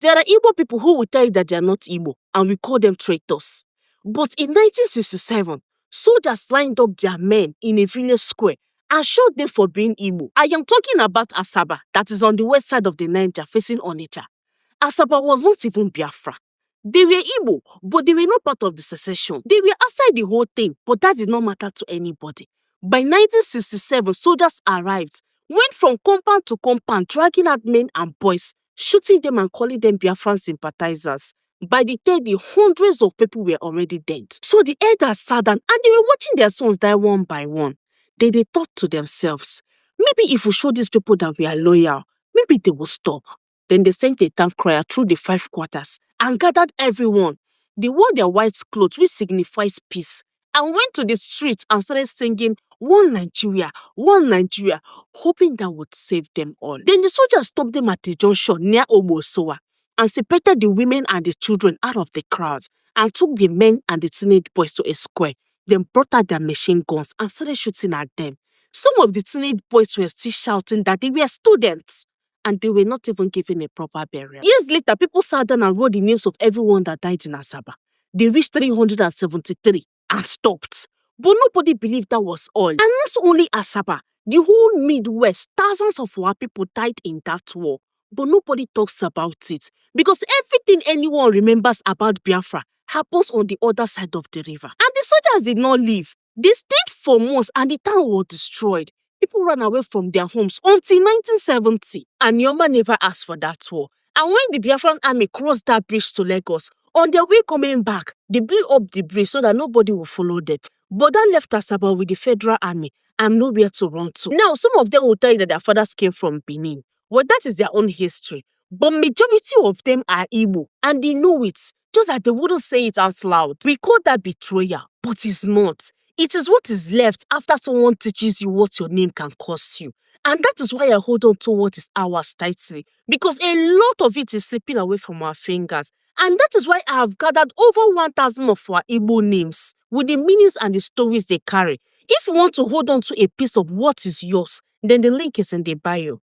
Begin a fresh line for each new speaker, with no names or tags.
There are Igbo people who will tell you that they are not Igbo and we call them traitors. But in 1967, soldiers lined up their men in a village square and shot them for being Igbo. I am talking about Asaba, that is on the west side of the Niger, facing Onitsha. Asaba was not even Biafra. They were Igbo, but they were not part of the secession. They were outside the whole thing, but that did not matter to anybody. By 1967, soldiers arrived, went from compound to compound, dragging out men and boys, shooting them and calling them Biafran sympathizers. By the third day, hundreds of people were already dead. So the elders sat down and they were watching their sons die one by one. Then they thought to themselves, maybe if we show these people that we are loyal, maybe they will stop. Then they sent a town crier through the 5 quarters and gathered everyone. They wore their white clothes, which signifies peace, and went to the streets and started singing, one Nigeria, hoping that would save them all. Then the soldiers stopped them at the junction near Ogbe-Osowa and separated the women and the children out of the crowd and took the men and the teenage boys to a square. Then brought out their machine guns and started shooting at them. Some of the teenage boys were still shouting that they were students and they were not even given a proper burial. Years later, people sat down and wrote the names of everyone that died in Asaba. They reached 373 and stopped. But nobody believed that was all. And not only Asaba, the whole Midwest, thousands of our people died in that war. But nobody talks about it because everything anyone remembers about Biafra happens on the other side of the river. And the soldiers did not leave. They stayed for months and the town was destroyed. People ran away from their homes until 1970. Anioma never asked for that war. And when the Biafran army crossed that bridge to Lagos, on their way coming back, they blew up the bridge so that nobody will follow them. But that left Asaba with the federal army and nowhere to run to. Now, some of them will tell you that their fathers came from Benin. Well, that is their own history. But majority of them are Igbo and they know it, just that they wouldn't say it out loud. We call that betrayal, but it's not. It is what is left after someone teaches you what your name can cost you. And that is why I hold on to what is ours tightly, because a lot of it is slipping away from our fingers. And that is why I have gathered over 1,000 of our Igbo names with the meanings and the stories they carry. If you want to hold on to a piece of what is yours, then the link is in the bio.